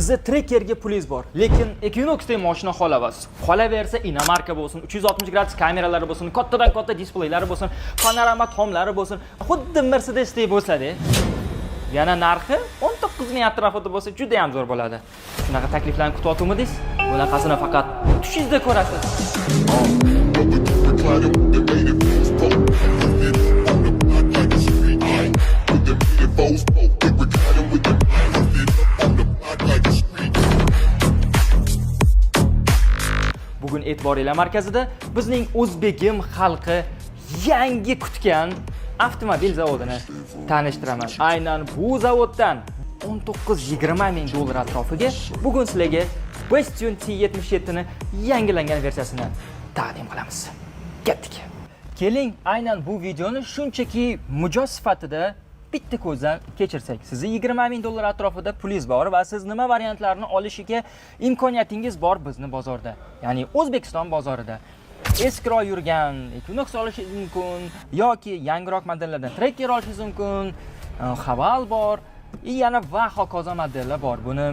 Bizda Trekkerga pulingiz bor, lekin Equinoxdek mashina xolavasiz. Qolaversa inomarka bo'lsin, 360 gradus kameralari bo'lsin, kattadan katta displaylari bo'lsin, panorama tomlari bo'lsin, xuddi Mercedesdek bo'lsa-da, yana narxi 19 ming atrofida bo'lsa, juda ham zo'r bo'ladi. Shunaqa takliflarni kutyaptimiz. Bunaqasini faqat tushingizda ko'rasiz. Bugun e'tiboringlar markazida bizning O'zbegim xalqi yangi kutgan avtomobil zavodini tanishtiraman. Aynan bu zavoddan 19-20 ming dollar atrofiga bugun sizlarga Bastion T77 ni yangilangan versiyasini taqdim qilamiz. Ketdik. Keling, aynan bu videoni shunchaki mijoz sifatida bitta ko'zdan kechirsak. Sizni 20 ming dollar atrofida pulingiz bor va siz nima variantlarni olishiga imkoniyatingiz bor bizni bozorda, ya'ni O'zbekiston bozorida. Eskiroq yurgan Equinox olishingiz mumkin yoki yangiroq modellardan Trekker olishingiz mumkin, Haval bor, yana va hokazo modellar bor. Buni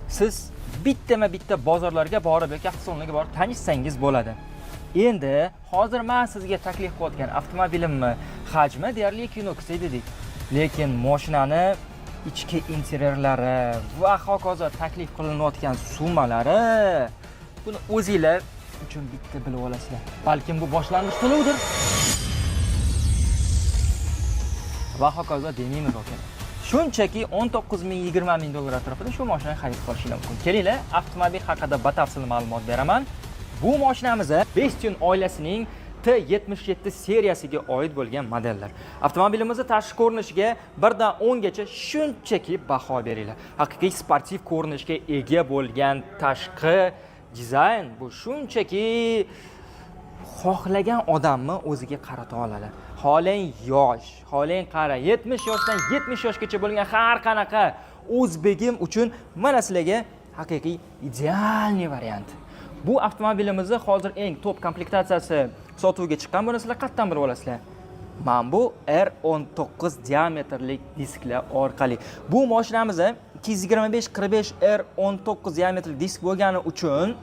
siz bitta bozorlarga borib yoki avtosalonlarga borib tanishsangiz bo'ladi. Endi hozir men sizga taklif qilayotgan avtomobilimni hajmi deyarli Equinox dedik. Lekin mashinani ichki interyerlari va hokazo taklif qilinayotgan summalari buni o'zingizlar uchun bitta bilib olasizlar. Balkim bu boshlang'ich to'lovdir. Va hokazo demaymiz ekan. Shunchaki 19 ming 20 ming dollar atrofida shu mashinani xarid qilishingiz mumkin. Kelinglar, avtomobil haqida batafsil ma'lumot beraman. Bu mashinamiz Bastion oilasining T77 seriyasiga oid bo'lgan modellar. Avtomobilimizni tashqi ko'rinishiga 1 dan 10 gacha shunchaki baho beringlar. Haqiqiy sportiv ko'rinishga ega bo'lgan tashqi dizayn bu shunchaki xohlagan odamni o'ziga qarata oladi. Xohlang yosh, xohlang qara, 70 yoshdan 70 yoshgacha bo'lgan har qanaqa O'zbegim uchun mana sizlarga haqiqiy idealniy variant. Bu avtomobilimizni hozir eng top komplektatsiyasi sotuvga chiqqan. Buni sizlar qayerdan bilib olasizlar? Mana bu R19 diametrlik disklar orqali. Bu mashinamiz 225-45 R19 diametrlik disk bo'lgani uchun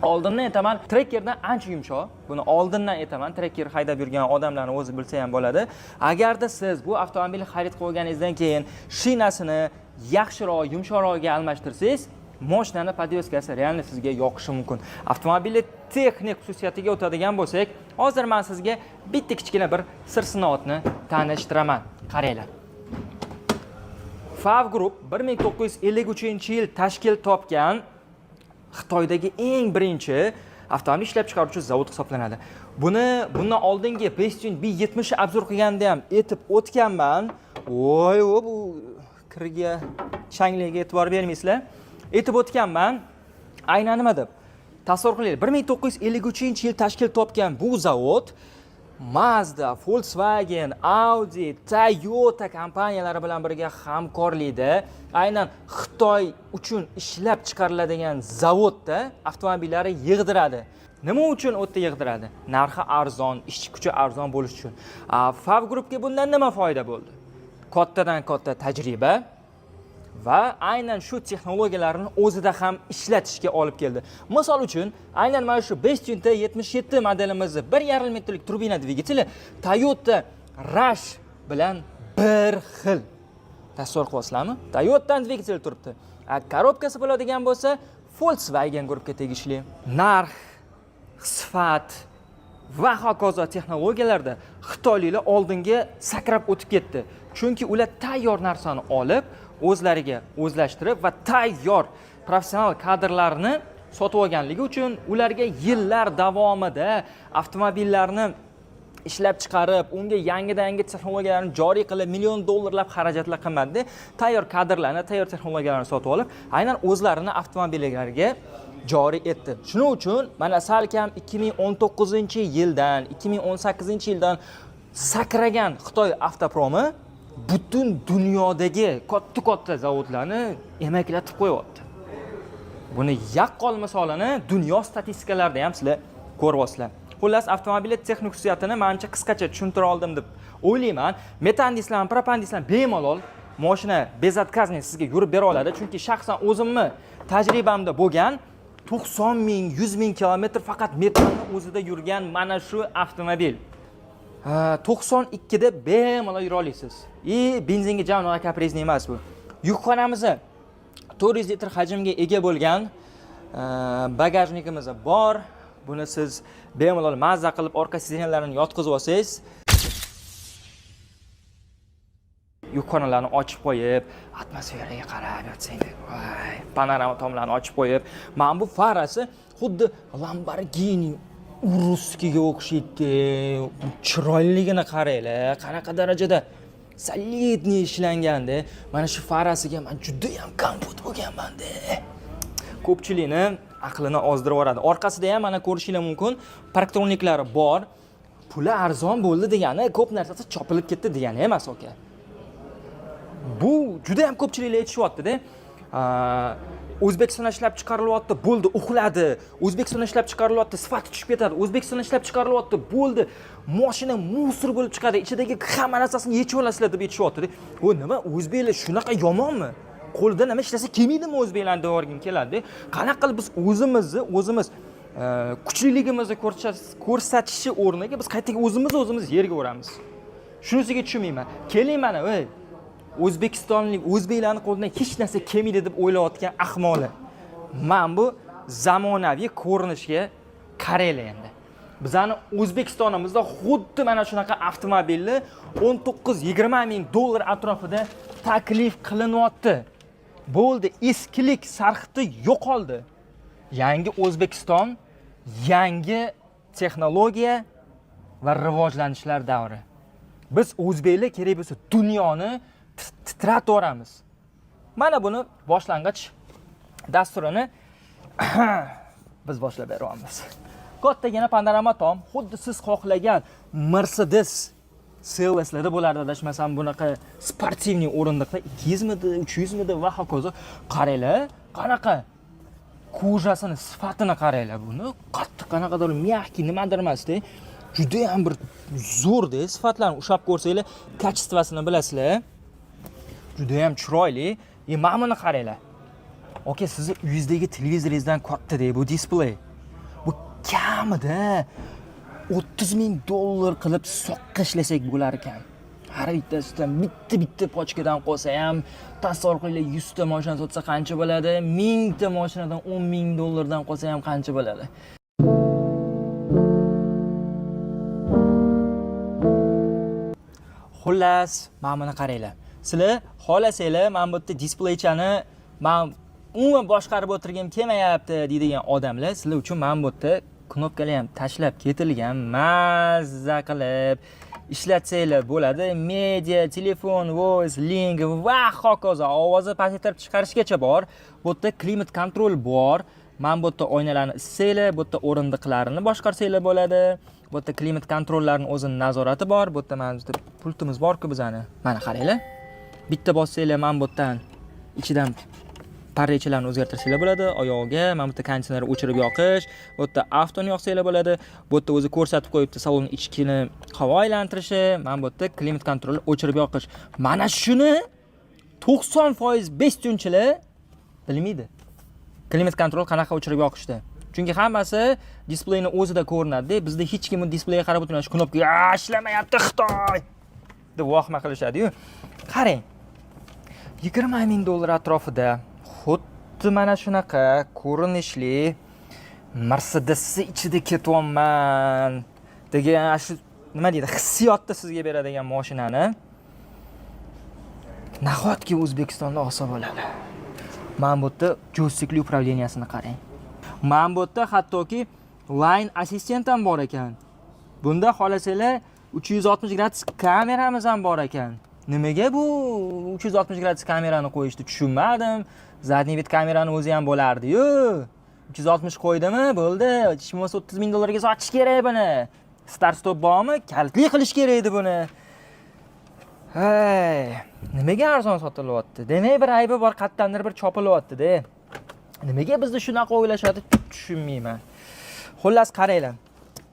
oldindan aytaman, Trekkerdan ancha yumshoq. Buni oldindan aytaman, Trekker haydab yurgan odamlarning o'zi bilsa ham bo'ladi. Agarda siz bu avtomobilni xarid qilganingizdan keyin shinasini yaxshiroq, yumshoqroqga almashtirsangiz, mashinani podveskasi realni sizga yoqishi mumkin. Avtomobilning texnik xususiyatiga o'tadigan bo'lsak, hozir men sizga bitta kichkina bir sir sinoatni tanishtiraman. Qaranglar. Fav Group 1953-yil tashkil topgan Xitoydagi eng birinchi avtomobil ishlab chiqaruvchi zavod hisoblanadi. Bundan oldingi Bastion B70 obzor qilganda ham aytib o'tganman. Voy, bu kirga changligiga e'tibor bermaysizlar. Aytib o'tganman. Aynan nima deb? Tasavvur qiling, 1953-yil tashkil topgan bu zavod Mazda, Volkswagen, Audi, Toyota kompaniyalari bilan birga hamkorlikda aynan Xitoy uchun ishlab chiqariladigan zavodda avtomobillari yig'diradi. Nima uchun o'tda yig'diradi? Narxi arzon, ishchi kuchi arzon bo'lish uchun. Fav Groupga bundan nima foyda bo'ldi? Kattadan katta tajriba va aynan shu texnologiyalarni o'zida ham ishlatishga olib keldi. Misol uchun, aynan mana shu Bastion T77 modelimizni 1,5 metrlik turbina dvigateli Toyota Rush bilan bir xil. Tasavvur qilasizlarmi? Toyota'dan dvigatel turibdi. Korobkasi bo'ladigan bo'lsa, Volkswagen guruhiga tegishli. Narx, sifat va hokazo texnologiyalarda xitoyliklar oldinga sakrab o'tib ketdi. Chunki ular tayyor narsani olib o'zlariga o'zlashtirib va tayyor professional kadrlarni sotib olganligi uchun ularga yillar davomida avtomobillarni ishlab chiqarib, unga yangi texnologiyalarni joriy qilib, million dollarlab xarajatlar qilmadi. Tayyor kadrlarni, tayyor texnologiyalarni sotib olib, aynan o'zlarini avtomobillariga joriy etdi. Shuning uchun mana salkam 2019-yildan, 2018-yildan sakragan Xitoy avtopromi butun dunyodagi katta zavodlarni emaklatib qo'yapti. Buni yaqqol misolini dunyo statistikalarida ham sizlar ko'ryapsizlar. Xullas, avtomobilning texnik xususiyatini menimcha qisqacha tushuntira oldim deb o'ylayman. Metan dislam, propan dislam bemalol mashina bezatkazniy sizga yurib bera oladi. Chunki shaxsan o'zimni tajribamda bo'lgan 90 ming, 100 ming kilometr faqat metanni o'zida yurgan mana shu avtomobil. 92 da bemalol yura olasiz. Benzinga javnoga kaprizni emas bu. Yukxonamiz 400 litr hajmga ega bo'lgan, bagajnikimiz bor. Buni siz bemalol mazza qilib orqa sidenalarini yotqizib olsangiz, yukxonalarni ochib qo'yib, atmosferaga qarab yotsangiz, voy, panorama tomlarni ochib qo'yib, mana bu farasi xuddi Lamborghini Urusskiga o'xshaydi. Chiroyligini qaranglar, qanaqa darajada solidniy ishlanganda. Mana shu farasiga men juda ham kompot bo'lganman-da. Ko'pchilikni aqlini ozdirib yuboradi. Orqasida ham mana ko'rishingiz mumkin, parktroniklari bor. Puli arzon bo'ldi degani ko'p narsasi chopilib ketdi degani emas, aka. Bu juda ham ko'pchiliklar aytishyapti-da. O'zbekistonda ishlab chiqarilyapti, bo'ldi, uxladi. O'zbekistonda ishlab chiqarilyapti, sifati tushib ketadi. O'zbekistonda ishlab chiqarilyapti, bo'ldi, mashina musor bo'lib chiqadi. Ichidagi hamma narsasini yechib olasizlar deb aytishyapti-da. Bu nima? O'zbeklar shunaqa yomonmi? Qo'lida nima ishlasa kelmaydimi o'zbeklarni devorgin keladi. Qanaqa qilib biz o'zimiz kuchliligimizni ko'rsatishni o'rniga biz qaytaga o'zimiz yerga uramiz. Shunisiga tushunmayman. Keling mana, o'zbekistonlik o'zbeklarning qo'lidan hech narsa kelmaydi deb o'ylayotgan ahmoqlar. Men bu zamonaviy ko'rinishga qaraylar endi. Bizani O'zbekistonimizda xuddi mana shunaqa avtomobilni 19-20 ming dollar atrofida taklif qilinyapti. Bo'ldi, eskilik sarxiti yo'qoldi. Yangi O'zbekiston, yangi texnologiya va rivojlanishlar davri. Biz o'zbeklar kerak bo'lsa dunyoni titratib yoramiz. Mana buni boshlang'ich dasturini biz boshlab beramiz. Kattagina panorama tom, xuddi siz xohlagan Mercedes Seleslarda bo'lardi, adashmasam bunaqa sportivniy o'rindiqlar 200 midi, 300 midi va hokazo. Qaranglar, qanaqa kojasini, sifatini qaranglar buni. Qattiq qanaqadir mягкий nimadir emas-da. Juda ham bir zo'rda sifatlarni ushlab ko'rsanglar, kачествосini bilasizlar. Juda ham chiroyli. Mana buni qaranglar. Aka, sizni uyingizdagi televizoringizdan katta-da bu displey. Bu kamida 30 ming dollar qilib soqqa ishlasak bo'lar ekan. Har bittasidan bitta pochkadan qolsa ham, tasavvur qilinglar, 100 ta mashina sotsa qancha bo'ladi? 1000 ta mashinadan 10 ming dollardan qolsa ham qancha bo'ladi? Xullas, mana buni qaranglar. Sizlar xohlasanglar, mana bu yerda displeychani men umuman boshqarib o'tirgim kelmayapti deydigan odamlar, sizlar uchun mana bu yerda knopkalar ham tashlab ketilgan, mazza qilib ishlatsanglar bo'ladi. Media, telefon, voice, link va hokazo ovozni pasaytirib chiqarishgacha bor. Bu yerda klimat kontrol bor. Mana bu yerda oynalarni issanglar, bu yerda o'rindiqlarini boshqarsanglar bo'ladi. Bu yerda klimat kontrollarining o'zining nazorati bor. Bu yerda mana bizda pultimiz bor-ku bizani. Mana qaranglar. Bitta bossanglar mana bu yerdan ichidan parrechalarni o'zgartirsanglar bo'ladi. Oyog'iga mana bu yerda konditsionerni o'chirib yoqish, bu yerda avtoni yoqsanglar bo'ladi. Bu yerda o'zi ko'rsatib qo'yibdi salonning ichkini havo aylantirishi, mana bu yerda klimat kontrolni o'chirib yoqish. Mana shuni 90% bestunchilar bilmaydi. Klimat kontrol qanaqa o'chirib yoqishdi. Chunki hammasi displeyni o'zida ko'rinadi. Bizda hech kim displeyga qarab o'tirmaydi. Knopka ishlamayapti Xitoy deb vahima qilishadi-yu. Qarang. 20 ming dollar atrofida xuddi mana shunaqa ko'rinishli Mercedes ichida ketyapman degan shu nima deydi, hissiyotni sizga beradigan mashinani nahotki O'zbekistonda olsa bo'ladi. Mana bu yerda joystikli upravleniyasini qarang. Mana bu yerda hattoki line assistent ham bor ekan. Bunda xohlasanglar 360 gradus kameramiz ham bor ekan. Nimaga bu 360 gradus kamerani qo'yishni tushunmadim. Zadniy vid kamerani o'zi ham bo'lardi-yu. 360 qo'ydimi? Bo'ldi. 30 ming dollarga sotish kerak buni. Start stop bormi? Kalitli qilish kerak edi buni. Hey, nimaga arzon sotilyapti? Demak, bir aybi bor, qattandir bir chopilyapti-da. Nimaga bizni shunaqa o'ylashadi, tushunmayman. Xullas, qaranglar.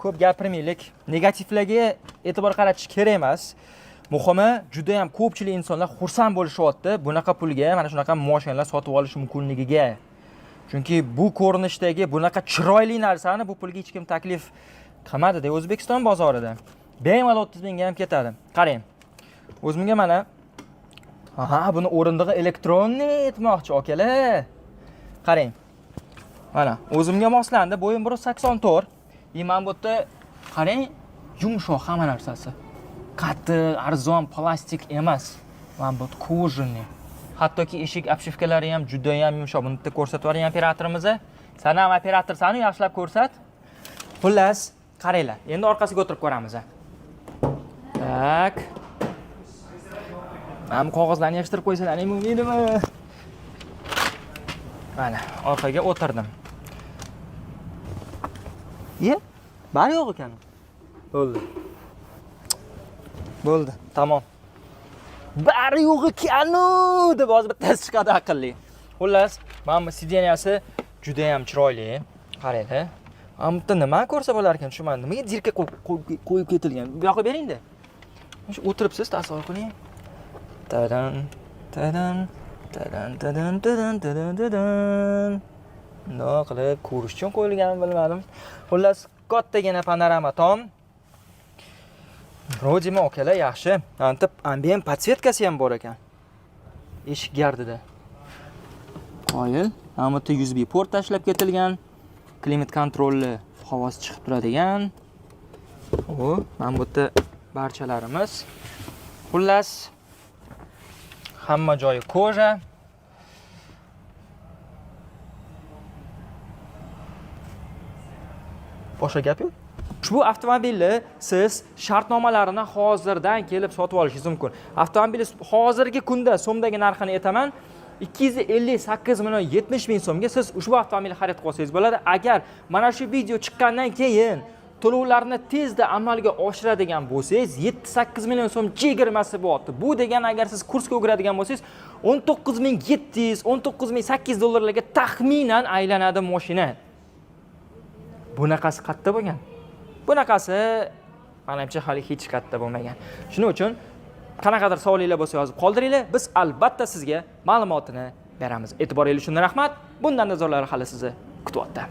Ko'p gapirmaylik. Negativlarga e'tibor qaratish kerak emas. Muhimi, juda ham ko'pchilik insonlar xursand bo'lishyapti bunaqa pulga mana shunaqa mashinalar sotib olish mumkinligiga. Chunki bu ko'rinishdagi bunaqa chiroyli narsani bu pulga hech kim taklif qilmadi-da O'zbekiston bozorida. Bemalol 30 mingga ham ketadi. Qarang. O'zimga mana buni o'rindig'i elektronniy etmoqchi akalar. Qarang. Mana o'zimga moslandi. Bo'yim 1.84. Men bu yerda qarang, yumshoq hamma narsasi. Qattiq, arzon, plastik emas. Mana bu kojani. Hattoki eshik obshivkalari ham juda ham yumshoq. Buni bitta ko'rsatib yuboring operatorimiz. Sana ham operatorsan, yaxshilab ko'rsat. Xullas, qaranglar. Endi orqasiga o'tirib ko'ramiz. Tak. Ham qog'ozlarni yig'ishtirib qo'ysalaring mumkinmi? Mana, orqaga o'tirdim. Bari yo'q ekan. Bo'ldi. Tamom. Bari yo'q ekan-u deb hozir bittasi chiqadi aqlli. Xullas, mana bu sideniyasi juda ham chiroyli. Qaranglar. Ammo nima ko'rsa bo'lar ekan, tushunmadim. Nimaga dirka qo'yib ketilgan? Bu yoqqa bering-da. Shu o'tiribsiz, tasavvur qiling. Tadan, tadan, tadan, tadan, tadan, tadan, tadan. Nima qilib ko'rish uchun qo'yilganini bilmadim. Xullas, kattagina panorama tom. Rodima okalar yaxshi. Ambient podsvetkasi ham bor ekan. Eshik gardida. Qoyil. Mana bu USB port tashlab ketilgan. Klimat kontrolli havosi chiqib turadigan. Mana bu yerda barchalarimiz. Xullas, hamma joyi koja. Boshqa gap yo'q. Ushbu avtomobilni siz shartnomalarini hozirdan kelib sotib olishingiz mumkin. Avtomobilni hozirgi kunda so'mdagi narxini aytaman. 258 million 70 ming so'mga siz ushbu avtomobilni xarid qilsangiz bo'ladi. Agar mana shu video chiqqandan keyin to'lovlarni tezda amalga oshiradigan bo'lsangiz, 7-8 million so'm chegirmasi bo'lyapti. Bu degani agar siz kursga o'giradigan bo'lsangiz, 19700, 19800 dollarlarga taxminan aylanadi mashina. Bunaqasi qatta bo'lgan. Bunaqasi menimcha hali hech katta bo'lmagan. Shuning uchun qanaqadir savolinglar bo'lsa yozib qoldiringlar. Biz albatta sizga ma'lumotini beramiz. E'tiboringiz uchun rahmat. Bundan nazorlar hali sizni kutyapti.